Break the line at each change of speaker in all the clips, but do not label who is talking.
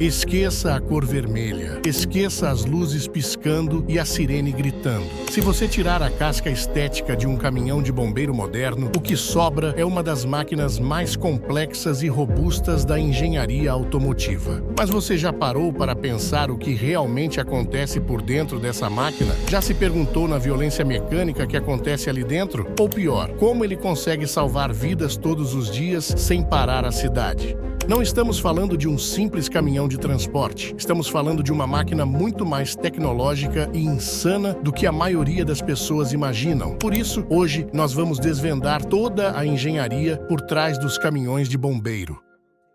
Esqueça a cor vermelha, esqueça as luzes piscando e a sirene gritando. Se você tirar a casca estética de um caminhão de bombeiro moderno, o que sobra é uma das máquinas mais complexas e robustas da engenharia automotiva. Mas você já parou para pensar o que realmente acontece por dentro dessa máquina? Já se perguntou na violência mecânica que acontece ali dentro? Ou pior, como ele consegue salvar vidas todos os dias sem parar a cidade? Não estamos falando de um simples caminhão de transporte. Estamos falando de uma máquina muito mais tecnológica e insana do que a maioria das pessoas imaginam. Por isso, hoje, nós vamos desvendar toda a engenharia por trás dos caminhões de bombeiro.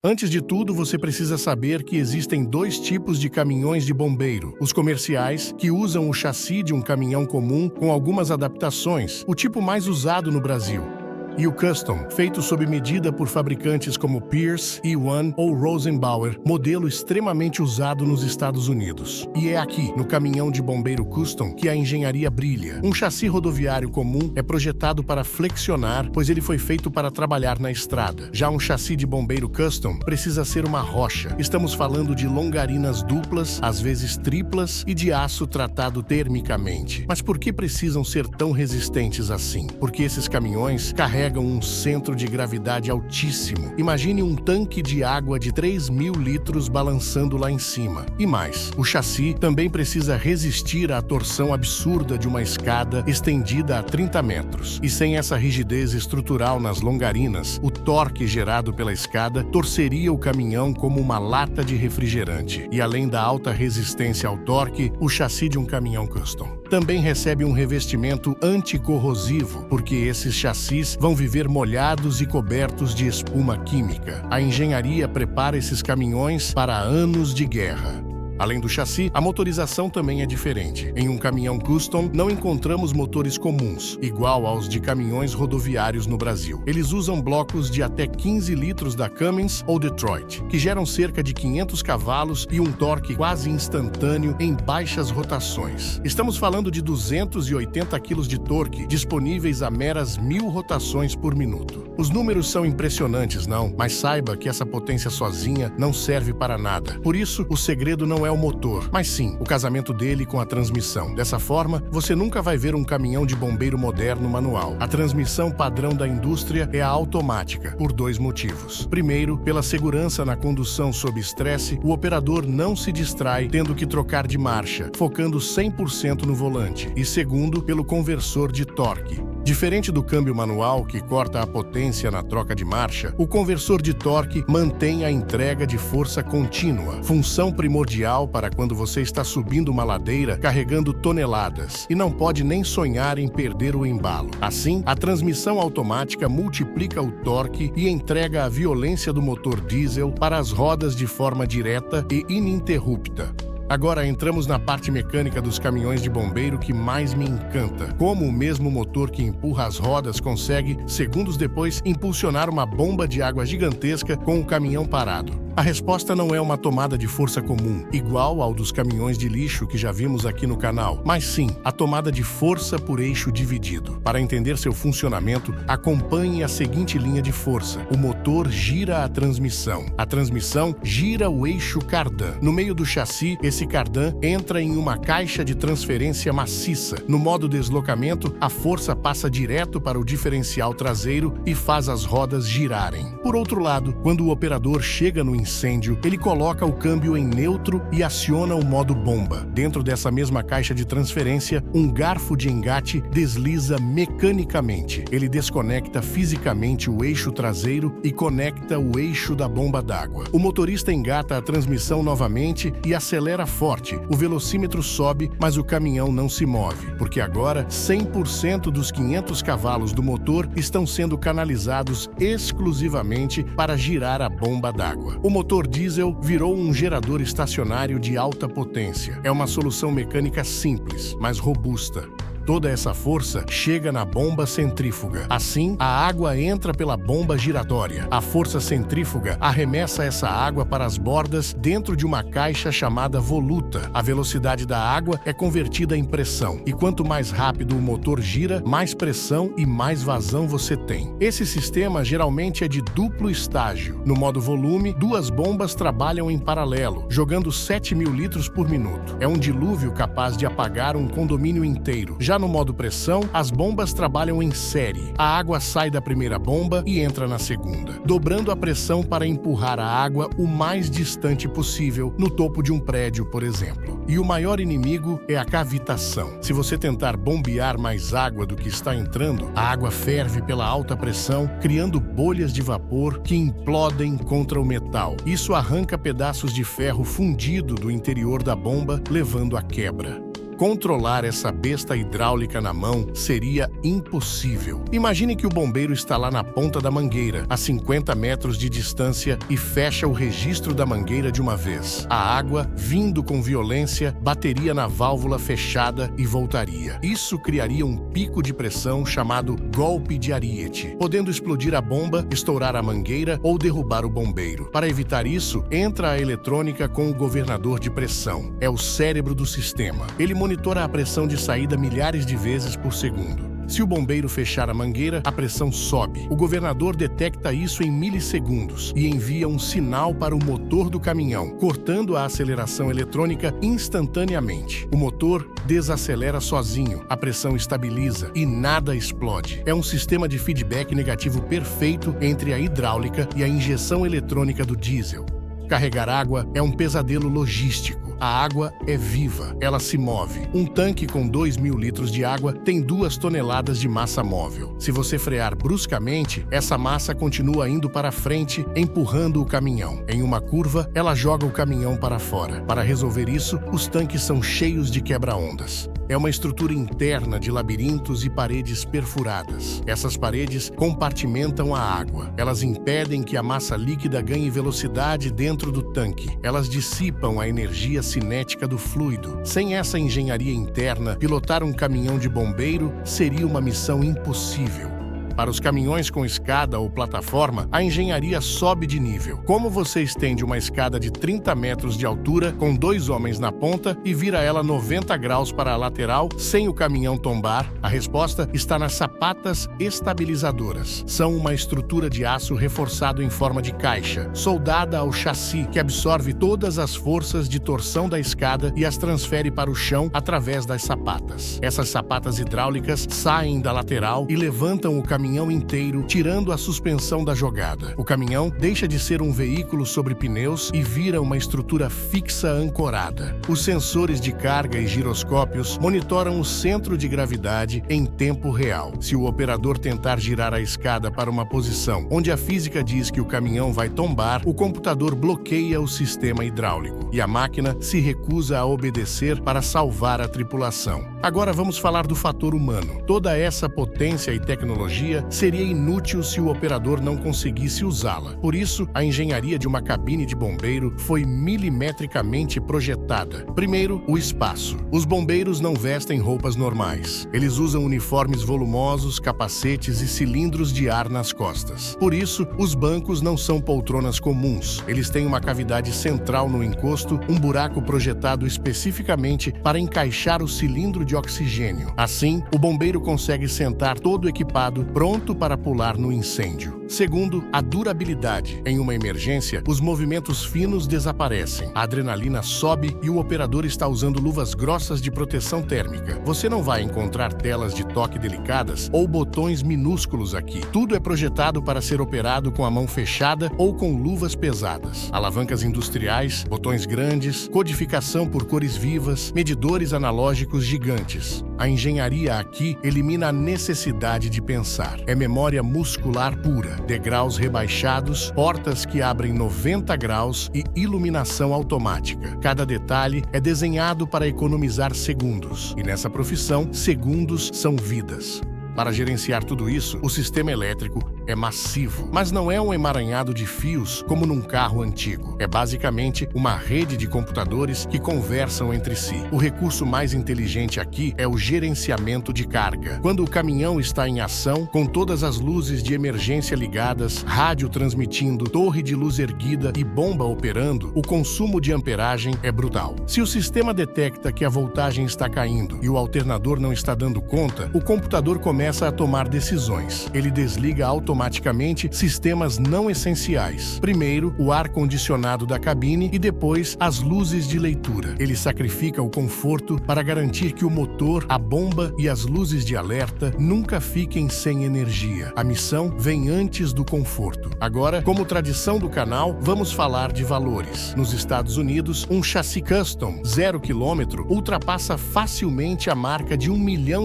Antes de tudo, você precisa saber que existem dois tipos de caminhões de bombeiro. Os comerciais, que usam o chassi de um caminhão comum com algumas adaptações, o tipo mais usado no Brasil. E o Custom, feito sob medida por fabricantes como Pierce, E1 ou Rosenbauer, modelo extremamente usado nos Estados Unidos. E é aqui, no caminhão de bombeiro Custom, que a engenharia brilha. Um chassi rodoviário comum é projetado para flexionar, pois ele foi feito para trabalhar na estrada. Já um chassi de bombeiro Custom precisa ser uma rocha. Estamos falando de longarinas duplas, às vezes triplas, e de aço tratado termicamente. Mas por que precisam ser tão resistentes assim? Porque esses caminhões carregam um centro de gravidade altíssimo. Imagine um tanque de água de 3.000 litros balançando lá em cima. E mais, o chassi também precisa resistir à torção absurda de uma escada estendida a 30 metros. E sem essa rigidez estrutural nas longarinas, o torque gerado pela escada torceria o caminhão como uma lata de refrigerante. E além da alta resistência ao torque, o chassi de um caminhão Custom também recebe um revestimento anticorrosivo, porque esses chassis vão viver molhados e cobertos de espuma química. A engenharia prepara esses caminhões para anos de guerra. Além do chassi, a motorização também é diferente. Em um caminhão Custom, não encontramos motores comuns, igual aos de caminhões rodoviários no Brasil. Eles usam blocos de até 15 litros da Cummins ou Detroit, que geram cerca de 500 cavalos e um torque quase instantâneo em baixas rotações. Estamos falando de 280 kg de torque, disponíveis a meras 1.000 rotações por minuto. Os números são impressionantes, não? Mas saiba que essa potência sozinha não serve para nada. Por isso, o segredo não é o motor, mas sim o casamento dele com a transmissão. Dessa forma, você nunca vai ver um caminhão de bombeiro moderno manual. A transmissão padrão da indústria é a automática, por dois motivos. Primeiro, pela segurança na condução sob estresse, o operador não se distrai tendo que trocar de marcha, focando 100% no volante. E segundo, pelo conversor de torque. Diferente do câmbio manual, que corta a potência na troca de marcha, o conversor de torque mantém a entrega de força contínua, função primordial para quando você está subindo uma ladeira carregando toneladas e não pode nem sonhar em perder o embalo. Assim, a transmissão automática multiplica o torque e entrega a violência do motor diesel para as rodas de forma direta e ininterrupta. Agora entramos na parte mecânica dos caminhões de bombeiro que mais me encanta. Como o mesmo motor que empurra as rodas consegue, segundos depois, impulsionar uma bomba de água gigantesca com o caminhão parado. A resposta não é uma tomada de força comum, igual ao dos caminhões de lixo que já vimos aqui no canal, mas sim a tomada de força por eixo dividido. Para entender seu funcionamento, acompanhe a seguinte linha de força. O motor gira a transmissão. A transmissão gira o eixo cardan. No meio do chassi, esse cardan entra em uma caixa de transferência maciça. No modo deslocamento, a força passa direto para o diferencial traseiro e faz as rodas girarem. Por outro lado, quando o operador chega no incêndio, ele coloca o câmbio em neutro e aciona o modo bomba. Dentro dessa mesma caixa de transferência, um garfo de engate desliza mecanicamente. Ele desconecta fisicamente o eixo traseiro e conecta o eixo da bomba d'água. O motorista engata a transmissão novamente e acelera forte. O velocímetro sobe, mas o caminhão não se move, porque agora 100% dos 500 cavalos do motor estão sendo canalizados exclusivamente para girar a bomba d'água. O motor diesel virou um gerador estacionário de alta potência. É uma solução mecânica simples, mas robusta. Toda essa força chega na bomba centrífuga. Assim, a água entra pela bomba giratória. A força centrífuga arremessa essa água para as bordas dentro de uma caixa chamada voluta. A velocidade da água é convertida em pressão, e quanto mais rápido o motor gira, mais pressão e mais vazão você tem. Esse sistema geralmente é de duplo estágio. No modo volume, duas bombas trabalham em paralelo, jogando 7.000 litros por minuto. É um dilúvio capaz de apagar um condomínio inteiro. Já no modo pressão, as bombas trabalham em série. A água sai da primeira bomba e entra na segunda, dobrando a pressão para empurrar a água o mais distante possível, no topo de um prédio, por exemplo. E o maior inimigo é a cavitação. Se você tentar bombear mais água do que está entrando, a água ferve pela alta pressão, criando bolhas de vapor que implodem contra o metal. Isso arranca pedaços de ferro fundido do interior da bomba, levando à quebra. Controlar essa besta hidráulica na mão seria impossível. Imagine que o bombeiro está lá na ponta da mangueira, a 50 metros de distância, e fecha o registro da mangueira de uma vez. A água, vindo com violência, bateria na válvula fechada e voltaria. Isso criaria um pico de pressão chamado golpe de Ariete, podendo explodir a bomba, estourar a mangueira ou derrubar o bombeiro. Para evitar isso, entra a eletrônica com o governador de pressão. É o cérebro do sistema. Ele monitora a pressão de saída milhares de vezes por segundo. Se o bombeiro fechar a mangueira, a pressão sobe. O governador detecta isso em milissegundos e envia um sinal para o motor do caminhão, cortando a aceleração eletrônica instantaneamente. O motor desacelera sozinho, a pressão estabiliza e nada explode. É um sistema de feedback negativo perfeito entre a hidráulica e a injeção eletrônica do diesel. Carregar água é um pesadelo logístico. A água é viva, ela se move. Um tanque com 2.000 litros de água tem 2 toneladas de massa móvel. Se você frear bruscamente, essa massa continua indo para frente, empurrando o caminhão. Em uma curva, ela joga o caminhão para fora. Para resolver isso, os tanques são cheios de quebra-ondas. É uma estrutura interna de labirintos e paredes perfuradas. Essas paredes compartimentam a água. Elas impedem que a massa líquida ganhe velocidade dentro do tanque. Elas dissipam a energia cinética do fluido. Sem essa engenharia interna, pilotar um caminhão de bombeiro seria uma missão impossível. Para os caminhões com escada ou plataforma, a engenharia sobe de nível. Como você estende uma escada de 30 metros de altura com 2 homens na ponta e vira ela 90 graus para a lateral sem o caminhão tombar? A resposta está nas sapatas estabilizadoras. São uma estrutura de aço reforçado em forma de caixa, soldada ao chassi, que absorve todas as forças de torção da escada e as transfere para o chão através das sapatas. Essas sapatas hidráulicas saem da lateral e levantam o caminhão inteiro, tirando a suspensão da jogada. O caminhão deixa de ser um veículo sobre pneus e vira uma estrutura fixa ancorada. Os sensores de carga e giroscópios monitoram o centro de gravidade em tempo real. Se o operador tentar girar a escada para uma posição onde a física diz que o caminhão vai tombar, o computador bloqueia o sistema hidráulico e a máquina se recusa a obedecer para salvar a tripulação. Agora vamos falar do fator humano. Toda essa potência e tecnologia seria inútil se o operador não conseguisse usá-la. Por isso, a engenharia de uma cabine de bombeiro foi milimetricamente projetada. Primeiro, o espaço. Os bombeiros não vestem roupas normais. Eles usam uniformes volumosos, capacetes e cilindros de ar nas costas. Por isso, os bancos não são poltronas comuns. Eles têm uma cavidade central no encosto, um buraco projetado especificamente para encaixar o cilindro de oxigênio. Assim, o bombeiro consegue sentar todo equipado, pronto para pular no incêndio. Segundo, a durabilidade. Em uma emergência, os movimentos finos desaparecem. A adrenalina sobe e o operador está usando luvas grossas de proteção térmica. Você não vai encontrar telas de toque delicadas ou botões minúsculos aqui. Tudo é projetado para ser operado com a mão fechada ou com luvas pesadas. Alavancas industriais, botões grandes, codificação por cores vivas, medidores analógicos gigantes. A engenharia aqui elimina a necessidade de pensar. É memória muscular pura, degraus rebaixados, portas que abrem 90 graus e iluminação automática. Cada detalhe é desenhado para economizar segundos. E nessa profissão, segundos são vidas. Para gerenciar tudo isso, o sistema elétrico É massivo, mas não é um emaranhado de fios como num carro antigo. É basicamente uma rede de computadores que conversam entre si. O recurso mais inteligente aqui é o gerenciamento de carga. Quando o caminhão está em ação, com todas as luzes de emergência ligadas, rádio transmitindo, torre de luz erguida e bomba operando, o consumo de amperagem é brutal. Se o sistema detecta que a voltagem está caindo e o alternador não está dando conta, o computador começa a tomar decisões. Ele desliga automaticamente sistemas não essenciais. Primeiro, o ar-condicionado da cabine e depois as luzes de leitura. Ele sacrifica o conforto para garantir que o motor, a bomba e as luzes de alerta nunca fiquem sem energia. A missão vem antes do conforto. Agora, como tradição do canal, vamos falar de valores. Nos Estados Unidos, um chassi custom 0 km ultrapassa facilmente a marca de $1 milhão.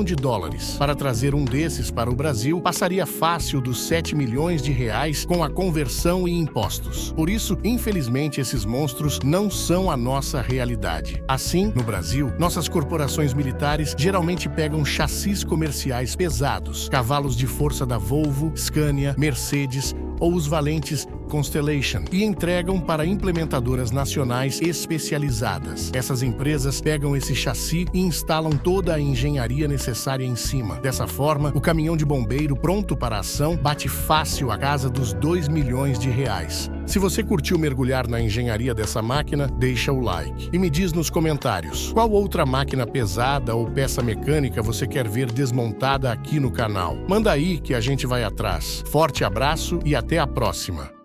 Para trazer um desses para o Brasil, passaria fácil dos 7 milhões de reais com a conversão e impostos. Por isso, infelizmente, esses monstros não são a nossa realidade. Assim, no Brasil, nossas corporações militares geralmente pegam chassis comerciais pesados, cavalos de força da Volvo, Scania, Mercedes ou os valentes Constellation e entregam para implementadoras nacionais especializadas. Essas empresas pegam esse chassi e instalam toda a engenharia necessária em cima. Dessa forma, o caminhão de bombeiro pronto para a ação bate fácil a casa dos 2 milhões de reais. Se você curtiu mergulhar na engenharia dessa máquina, deixa o like. E me diz nos comentários, qual outra máquina pesada ou peça mecânica você quer ver desmontada aqui no canal? Manda aí que a gente vai atrás. Forte abraço e até a próxima!